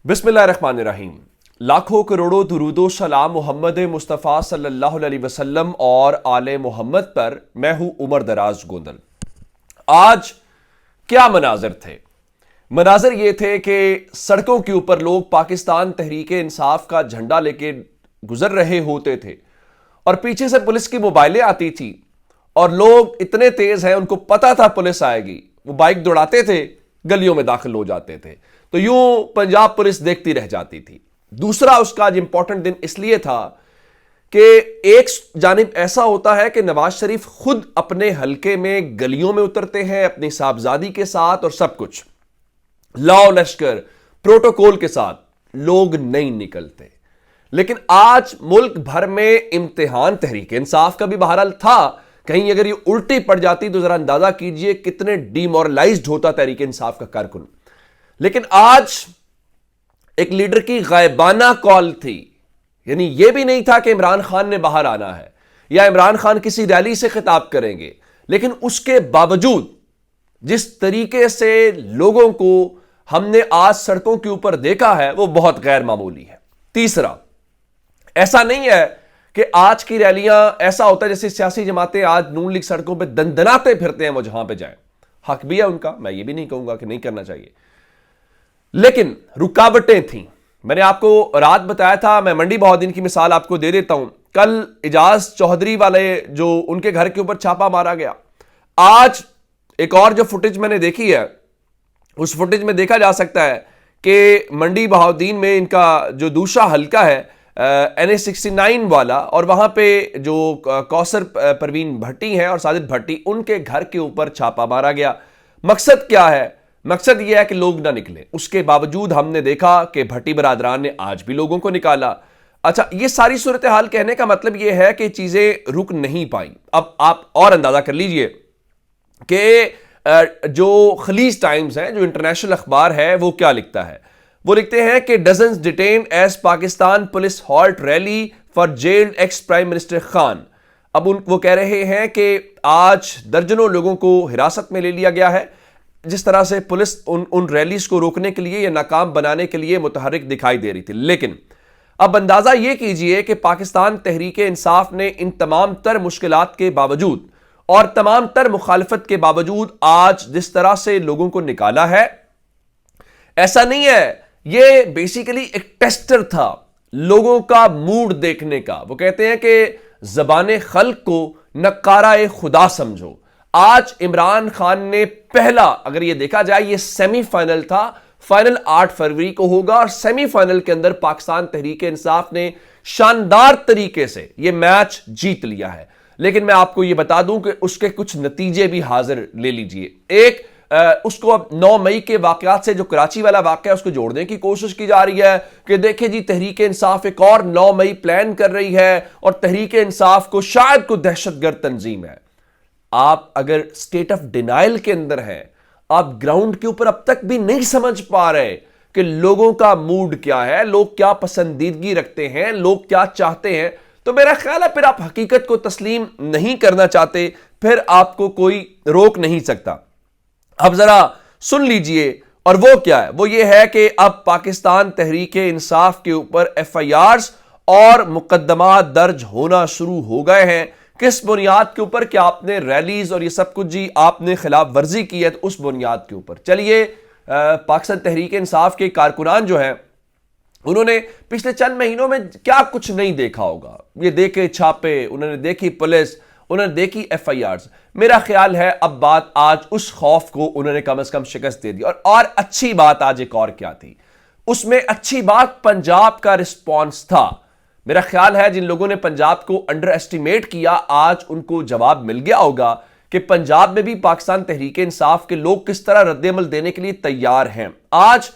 بسم اللہ الرحمن الرحیم۔ لاکھوں کروڑوں درود و سلام محمد مصطفیٰ صلی اللہ علیہ وسلم اور آل محمد پر۔ میں ہوں عمر دراز گوندل۔ آج کیا مناظر تھے؟ مناظر یہ تھے کہ سڑکوں کے اوپر لوگ پاکستان تحریک انصاف کا جھنڈا لے کے گزر رہے ہوتے تھے اور پیچھے سے پولیس کی موبائلیں آتی تھی اور لوگ اتنے تیز ہیں، ان کو پتا تھا پولیس آئے گی، وہ بائک دوڑاتے تھے، گلیوں میں داخل ہو جاتے تھے، تو یوں پنجاب پولیس دیکھتی رہ جاتی تھی۔ دوسرا اس کا آج امپورٹنٹ دن اس لیے تھا کہ ایک جانب ایسا ہوتا ہے کہ نواز شریف خود اپنے حلقے میں گلیوں میں اترتے ہیں اپنی صاحبزادی کے ساتھ اور سب کچھ لا و لشکر پروٹوکول کے ساتھ، لوگ نہیں نکلتے۔ لیکن آج ملک بھر میں امتحان تحریک انصاف کا بھی بہرحال تھا، کہیں اگر یہ الٹی پڑ جاتی تو ذرا اندازہ کیجئے کتنے ڈی مورلائزڈ ہوتا تحریک انصاف کا کارکن۔ لیکن آج ایک لیڈر کی غائبانہ کال تھی، یعنی یہ بھی نہیں تھا کہ عمران خان نے باہر آنا ہے یا عمران خان کسی ریلی سے خطاب کریں گے، لیکن اس کے باوجود جس طریقے سے لوگوں کو ہم نے آج سڑکوں کے اوپر دیکھا ہے وہ بہت غیر معمولی ہے۔ تیسرا، ایسا نہیں ہے کہ آج کی ریلیاں ایسا ہوتا ہے جیسے سیاسی جماعتیں آج نون لیگ سڑکوں پہ دندناتے پھرتے ہیں وہ جہاں پہ جائیں، حق بھی ہے ان کا، میں یہ بھی نہیں کہوں گا کہ نہیں کرنا چاہیے، لیکن رکاوٹیں تھیں۔ میں نے آپ کو رات بتایا تھا، میں منڈی بہاؤالدین کی مثال آپ کو دے دیتا ہوں۔ کل اعجاز چودھری والے جو ان کے گھر کے اوپر چھاپا مارا گیا، آج ایک اور جو فوٹیج میں نے دیکھی ہے اس فوٹیج میں دیکھا جا سکتا ہے کہ منڈی بہاؤالدین میں ان کا جو دوسرا حلقہ ہے NA69 والا، اور وہاں پہ جو کوثر پروین بھٹی ہیں اور ساجد بھٹی، ان کے گھر کے اوپر چھاپا مارا گیا۔ مقصد کیا ہے؟ مقصد یہ ہے کہ لوگ نہ نکلیں۔ اس کے باوجود ہم نے دیکھا کہ بھٹی برادران نے آج بھی لوگوں کو نکالا۔ اچھا، یہ ساری صورتحال کہنے کا مطلب یہ ہے کہ چیزیں رک نہیں پائیں۔ اب آپ اور اندازہ کر لیجئے کہ جو خلیج ٹائمز ہے، جو انٹرنیشنل اخبار ہے، وہ کیا لکھتا ہے؟ وہ لکھتے ہیں کہ dozens detain as Pakistan police halt rally for jailed ex prime minister Khan. اب وہ کہہ رہے ہیں کہ آج درجنوں لوگوں کو حراست میں لے لیا گیا ہے۔ جس طرح سے پولیس ان ریلیز کو روکنے کے لیے یا ناکام بنانے کے لیے متحرک دکھائی دے رہی تھی، لیکن اب اندازہ یہ کیجئے کہ پاکستان تحریک انصاف نے ان تمام تر مشکلات کے باوجود اور تمام تر مخالفت کے باوجود آج جس طرح سے لوگوں کو نکالا ہے، ایسا نہیں ہے، یہ بیسیکلی ایک ٹیسٹر تھا لوگوں کا موڈ دیکھنے کا۔ وہ کہتے ہیں کہ زبان خلق کو نقارہ خدا سمجھو۔ آج عمران خان نے پہلا، اگر یہ دیکھا جائے، یہ سیمی فائنل تھا، فائنل 8 فروری کو ہوگا، اور سیمی فائنل کے اندر پاکستان تحریک انصاف نے شاندار طریقے سے یہ میچ جیت لیا ہے۔ لیکن میں آپ کو یہ بتا دوں کہ اس کے کچھ نتیجے بھی حاضر لے لیجئے۔ ایک، اس کو اب 9 مئی کے واقعات سے جو کراچی والا واقعہ ہے اس کو جوڑنے کی کوشش کی جا رہی ہے کہ دیکھیں جی تحریک انصاف ایک اور 9 مئی پلان کر رہی ہے اور تحریک انصاف کو شاید کوئی دہشت گرد تنظیم ہے۔ آپ اگر سٹیٹ آف ڈینائل کے اندر ہیں، آپ گراؤنڈ کے اوپر اب تک بھی نہیں سمجھ پا رہے کہ لوگوں کا موڈ کیا ہے، لوگ کیا پسندیدگی رکھتے ہیں، لوگ کیا چاہتے ہیں، تو میرا خیال ہے پھر آپ حقیقت کو تسلیم نہیں کرنا چاہتے، پھر آپ کو کوئی روک نہیں سکتا۔ اب ذرا سن لیجئے، اور وہ کیا ہے؟ وہ یہ ہے کہ اب پاکستان تحریک انصاف کے اوپر FIRs اور مقدمات درج ہونا شروع ہو گئے ہیں۔ کس بنیاد کے اوپر؟ کہ آپ نے ریلیز اور یہ سب کچھ جی آپ نے خلاف ورزی کی ہے، تو اس بنیاد کے اوپر چلیے پاکستان تحریک انصاف کے کارکنان جو ہیں انہوں نے پچھلے چند مہینوں میں کیا کچھ نہیں دیکھا ہوگا، یہ دیکھے چھاپے، انہوں نے دیکھی پولیس، انہوں نے دیکھی FIRs۔ میرا خیال ہے اب بات آج اس خوف کو انہوں نے کم از کم شکست دے دی۔ اور اچھی بات آج ایک اور کیا تھی؟ اس میں اچھی بات پنجاب کا رسپانس تھا۔ میرا خیال ہے جن لوگوں نے پنجاب کو انڈر ایسٹیمیٹ کیا، آج ان کو جواب مل گیا ہوگا کہ پنجاب میں بھی پاکستان تحریک انصاف کے لوگ کس طرح رد عمل دینے کے لیے تیار ہیں۔ آج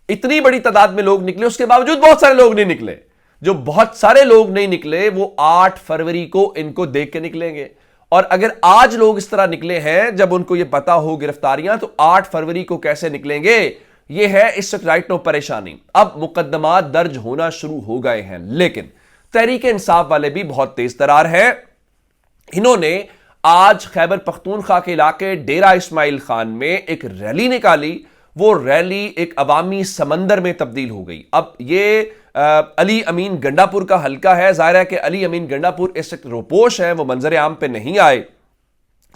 اتنی بڑی تعداد میں لوگ نکلے، اس کے باوجود بہت سارے لوگ نہیں نکلے۔ جو بہت سارے لوگ نہیں نکلے وہ 8 فروری کو ان کو دیکھ کے نکلیں گے، اور اگر آج لوگ اس طرح نکلے ہیں جب ان کو یہ پتا ہو گرفتاریاں، تو 8 فروری کو کیسے نکلیں گے؟ یہ ہے اس وقت رائٹ نو پریشانی۔ اب مقدمات درج ہونا شروع ہو گئے ہیں، لیکن تحریک انصاف والے بھی بہت تیز ترار ہیں۔ انہوں نے آج خیبر پختونخوا کے علاقے ڈیرہ اسماعیل خان میں ایک ریلی نکالی، وہ ریلی ایک عوامی سمندر میں تبدیل ہو گئی. اب یہ علی امین گنڈا پور کا حلقہ ہے. ظاہر ہے کہ علی امین گنڈا پور اس وقت روپوش ہیں, وہ منظر عام پہ نہیں آئے,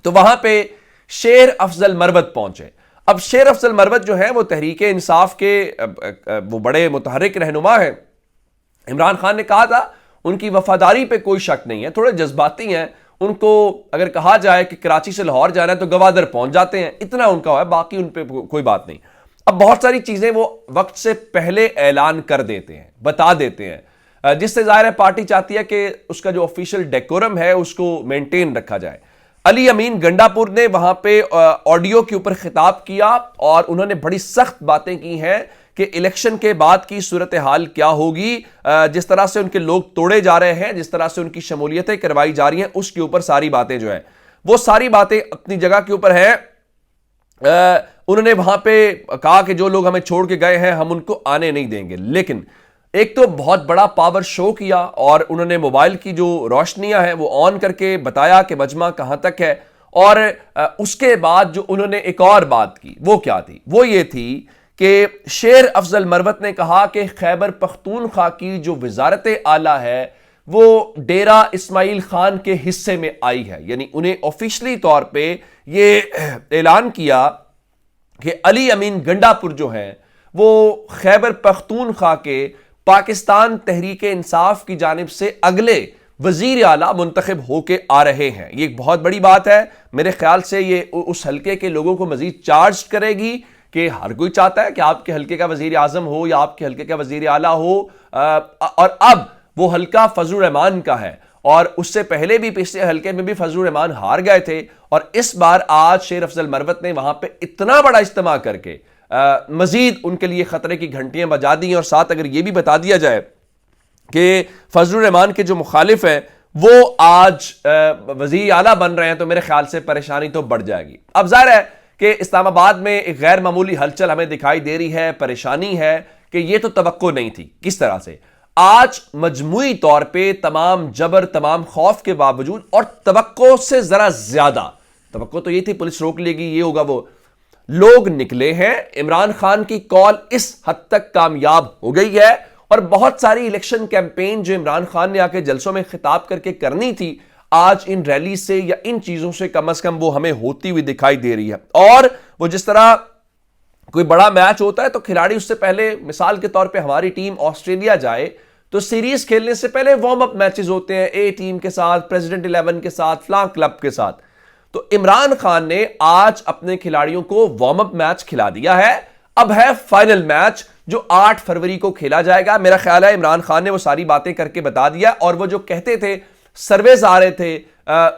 تو وہاں پہ شیر افضل مروت پہنچے. اب شیر افضل مروت جو ہیں وہ تحریک انصاف کے وہ بڑے متحرک رہنما ہیں. عمران خان نے کہا تھا ان کی وفاداری پہ کوئی شک نہیں ہے, تھوڑے جذباتی ہیں, ان کو اگر کہا جائے کہ کراچی سے لاہور جانا ہے تو گوادر پہنچ جاتے ہیں, اتنا ان کا ہے, باقی ان پہ کوئی بات نہیں. اب بہت ساری چیزیں وہ وقت سے پہلے اعلان کر دیتے ہیں, بتا دیتے ہیں, جس سے ظاہر ہے پارٹی چاہتی ہے کہ اس کا جو آفیشیل ڈیکورم ہے اس کو مینٹین رکھا جائے. علی امین گنڈا پور نے وہاں پہ آڈیو کے اوپر خطاب کیا اور انہوں نے بڑی سخت باتیں کی ہیں کہ الیکشن کے بعد کی صورتحال کیا ہوگی, جس طرح سے ان کے لوگ توڑے جا رہے ہیں, جس طرح سے ان کی شمولیتیں کروائی جا رہی ہیں, اس کے اوپر ساری باتیں جو ہیں وہ ساری باتیں اپنی جگہ کے اوپر ہیں. انہوں نے وہاں پہ کہا کہ جو لوگ ہمیں چھوڑ کے گئے ہیں ہم ان کو آنے نہیں دیں گے, لیکن ایک تو بہت بڑا پاور شو کیا اور انہوں نے موبائل کی جو روشنیاں ہیں وہ آن کر کے بتایا کہ مجمع کہاں تک ہے. اور اس کے بعد جو انہوں نے ایک اور بات کی وہ کیا تھی, وہ یہ تھی کہ شیر افضل مروت نے کہا کہ خیبر پختونخوا کی جو وزارت اعلیٰ ہے وہ ڈیرہ اسماعیل خان کے حصے میں آئی ہے. یعنی انہیں آفیشلی طور پہ یہ اعلان کیا کہ علی امین گنڈا پور جو ہیں وہ خیبر پختونخوا کے پاکستان تحریک انصاف کی جانب سے اگلے وزیر اعلیٰ منتخب ہو کے آ رہے ہیں. یہ ایک بہت بڑی بات ہے, میرے خیال سے یہ اس حلقے کے لوگوں کو مزید چارج کرے گی کہ ہر کوئی چاہتا ہے کہ آپ کے حلقے کا وزیر اعظم ہو یا آپ کے حلقے کا وزیر اعلیٰ ہو, اور اب وہ حلقہ فضل الرحمان کا ہے, اور اس سے پہلے بھی پچھلے حلقے میں بھی فضل الرحمان ہار گئے تھے, اور اس بار آج شیر افضل مروت نے وہاں پہ اتنا بڑا اجتماع کر کے مزید ان کے لیے خطرے کی گھنٹیاں بجا دی. اور ساتھ اگر یہ بھی بتا دیا جائے کہ فضل الرحمان کے جو مخالف ہیں وہ آج وزیر اعلیٰ بن رہے ہیں تو میرے خیال سے پریشانی تو بڑھ جائے گی. اب ظاہر ہے کہ اسلام آباد میں ایک غیر معمولی ہلچل ہمیں دکھائی دے رہی ہے, پریشانی ہے کہ یہ تو توقع نہیں تھی. کس طرح سے آج مجموعی طور پہ تمام جبر, تمام خوف کے باوجود, اور توقع سے ذرا زیادہ, توقع تو یہ تھی پولیس روک لے گی, یہ ہوگا وہ, لوگ نکلے ہیں. عمران خان کی کال اس حد تک کامیاب ہو گئی ہے, اور بہت ساری الیکشن کیمپین جو عمران خان نے آ کے جلسوں میں خطاب کر کے کرنی تھی آج ان ریلی سے یا ان چیزوں سے کم از کم وہ ہمیں ہوتی ہوئی دکھائی دے رہی ہے. اور وہ جس طرح کوئی بڑا میچ ہوتا ہے تو کھلاڑی اس سے پہلے, مثال کے طور پہ ہماری ٹیم آسٹریلیا جائے تو سیریز کھیلنے سے پہلے وارم اپ میچز ہوتے ہیں, اے ٹیم کے ساتھ, پریزیڈنٹ 11 کے ساتھ, فلاں کلب کے ساتھ. تو عمران خان نے آج اپنے کھلاڑیوں کو وارم اپ میچ کھلا دیا ہے. اب ہے فائنل میچ جو 8 فروری کو کھیلا جائے گا. میرا خیال ہے عمران خان نے وہ ساری باتیں کر کے بتا دیا, اور وہ جو کہتے تھے سرویز آ رہے تھے,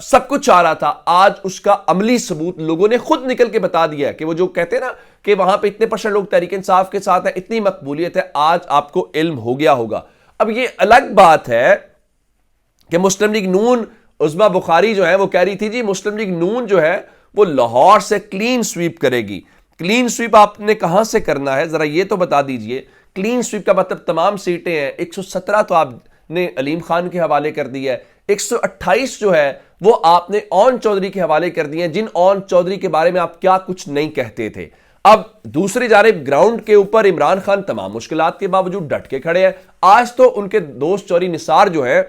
سب کچھ آ رہا تھا, آج اس کا عملی ثبوت لوگوں نے خود نکل کے بتا دیا ہے کہ وہ جو کہتے ہیں نا کہ وہاں پہ اتنے % لوگ تحریک انصاف کے ساتھ ہیں, اتنی مقبولیت ہے, آج آپ کو علم ہو گیا ہوگا. اب یہ الگ بات ہے کہ مسلم لیگ نون, عظما بخاری جو ہے وہ کہہ رہی تھی جی مسلم لیگ نون جو ہے وہ لاہور سے کلین سویپ کرے گی. کلین سویپ آپ نے کہاں سے کرنا ہے ذرا یہ تو بتا دیجئے. کلین سویپ کا مطلب تمام سیٹیں ہیں, 117 تو آپ نے علیم خان کے حوالے کر دی ہے, 128 جو ہے وہ آپ نے اون چودھری کے حوالے کر دی ہیں, جن اون چودھری کے بارے میں آپ کیا کچھ نہیں کہتے تھے. اب دوسری جانب گراؤنڈ کے اوپر عمران خان تمام مشکلات کے باوجود ڈٹ کے کھڑے ہیں. آج تو ان کے دوست چوری نثار جو ہیں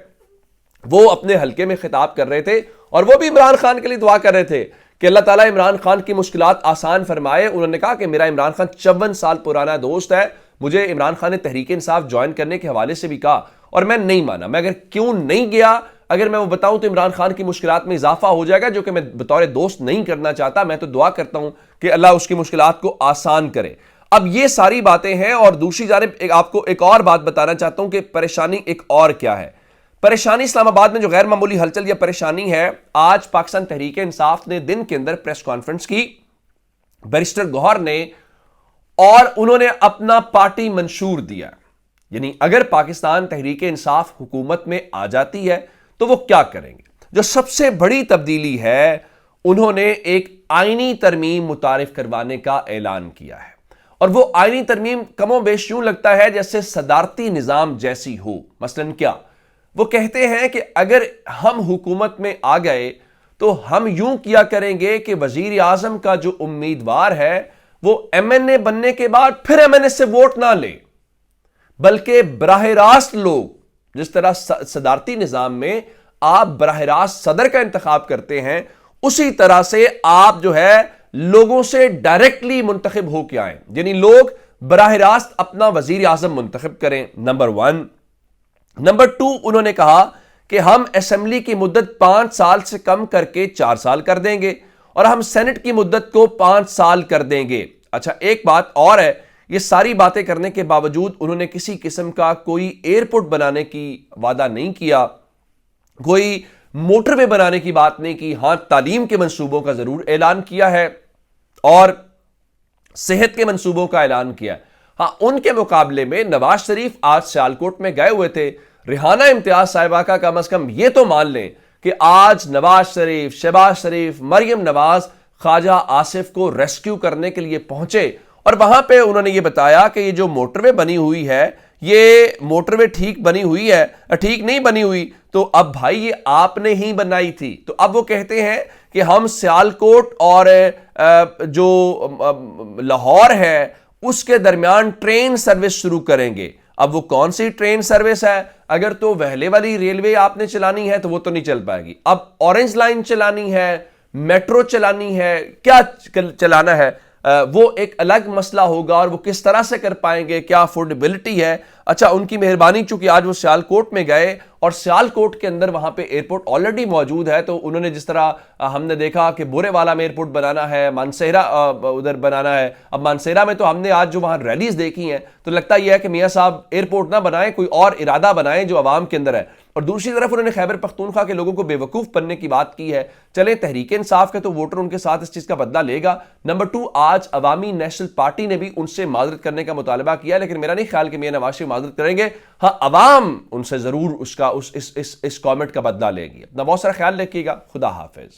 وہ اپنے حلقے میں خطاب کر رہے تھے, اور وہ بھی عمران خان کے لیے دعا کر رہے تھے کہ اللہ تعالیٰ عمران خان کی مشکلات آسان فرمائے. انہوں نے کہا کہ میرا عمران خان 54 سال پرانا دوست ہے, مجھے عمران خان نے تحریک انصاف جوائن کرنے کے حوالے سے بھی کہا اور میں نہیں مانا. میں اگر کیوں نہیں گیا, اگر میں وہ بتاؤں تو عمران خان کی مشکلات میں اضافہ ہو جائے گا, جو کہ میں بطور دوست نہیں کرنا چاہتا. میں تو دعا کرتا ہوں کہ اللہ اس کی مشکلات کو آسان کرے. اب یہ ساری باتیں ہیں, اور دوسری جانب آپ کو ایک اور بات بتانا چاہتا ہوں کہ پریشانی ایک اور کیا ہے. پریشانی اسلام آباد میں جو غیر معمولی ہلچل یا پریشانی ہے, آج پاکستان تحریک انصاف نے دن کے اندر پریس کانفرنس کی, بیرسٹر گوہر نے, اور انہوں نے اپنا پارٹی منشور دیا. یعنی اگر پاکستان تحریک انصاف حکومت میں آ جاتی ہے تو وہ کیا کریں گے. جو سب سے بڑی تبدیلی ہے, انہوں نے ایک آئینی ترمیم متعارف کروانے کا اعلان کیا ہے, اور وہ آئینی ترمیم کم و بیش یوں لگتا ہے جیسے صدارتی نظام جیسی ہو. مثلاً کیا وہ کہتے ہیں کہ اگر ہم حکومت میں آ گئے تو ہم یوں کیا کریں گے کہ وزیر اعظم کا جو امیدوار ہے وہ ایم این اے بننے کے بعد پھر ایم این اے سے ووٹ نہ لے، بلکہ براہ راست لوگ، جس طرح صدارتی نظام میں آپ براہ راست صدر کا انتخاب کرتے ہیں، اسی طرح سے آپ جو ہے لوگوں سے ڈائریکٹلی منتخب ہو کے آئیں، یعنی لوگ براہ راست اپنا وزیر اعظم منتخب کریں، نمبر 1۔ نمبر 2، انہوں نے کہا کہ ہم اسمبلی کی مدت 5 سال سے کم کر کے 4 سال کر دیں گے اور ہم سینٹ کی مدت کو 5 سال کر دیں گے۔ اچھا، ایک بات اور ہے، یہ ساری باتیں کرنے کے باوجود انہوں نے کسی قسم کا کوئی ایئرپورٹ بنانے کی وعدہ نہیں کیا، کوئی موٹر وے بنانے کی بات نہیں کی۔ ہاں، تعلیم کے منصوبوں کا ضرور اعلان کیا ہے اور صحت کے منصوبوں کا اعلان کیا ہے۔ ہاں، ان کے مقابلے میں نواز شریف آج سیالکوٹ میں گئے ہوئے تھے، ریحانہ امتیاز صاحبہ کا کم از کم یہ تو مان لیں کہ آج نواز شریف، شہباز شریف، مریم نواز خواجہ آصف کو ریسکیو کرنے کے لیے پہنچے، اور وہاں پہ انہوں نے یہ بتایا کہ یہ جو موٹر وے بنی ہوئی ہے، یہ موٹر وے ٹھیک بنی ہوئی ہے، ٹھیک نہیں بنی ہوئی تو اب بھائی یہ آپ نے ہی بنائی تھی۔ تو اب وہ کہتے ہیں کہ ہم سیالکوٹ اور جو لاہور ہے اس کے درمیان ٹرین سروس شروع کریں گے۔ اب وہ کون سی ٹرین سروس ہے؟ اگر تو وہلے والی ریلوے آپ نے چلانی ہے تو وہ تو نہیں چل پائے گی، اب اورنج لائن چلانی ہے، میٹرو چلانی ہے، کیا چلانا ہے وہ ایک الگ مسئلہ ہوگا، اور وہ کس طرح سے کر پائیں گے، کیا افورڈیبلٹی ہے۔ اچھا، ان کی مہربانی چونکہ آج وہ سیالکوٹ میں گئے اور سیالکوٹ کے اندر وہاں پہ ایئرپورٹ آلریڈی موجود ہے، تو انہوں نے جس طرح ہم نے دیکھا کہ بورے والا میں ایئرپورٹ بنانا ہے، مانسہرہ ادھر بنانا ہے، اب مانسہرہ میں تو ہم نے آج جو وہاں ریلیز دیکھی ہیں تو لگتا یہ ہے کہ میاں صاحب ایئرپورٹ نہ بنائیں، کوئی اور ارادہ بنائیں جو عوام کے اندر ہے۔ اور دوسری طرف انہوں نے خیبر پختونخوا کے لوگوں کو بے وقوف بننے کی بات کی ہے۔ چلیں، تحریک انصاف کے تو ووٹر ان کے ساتھ اس چیز کا بدلہ لے گا۔ نمبر 2، آج عوامی نیشنل پارٹی نے بھی ان سے معذرت کرنے کا مطالبہ کیا، لیکن میرا نہیں خیال کہ میاں نواز شریف معذرت کریں گے۔ ہاں، عوام ان سے ضرور اس کامنٹ کا بدلہ لے گی۔ اپنا بہت سارا خیال رکھیے گا۔ خدا حافظ۔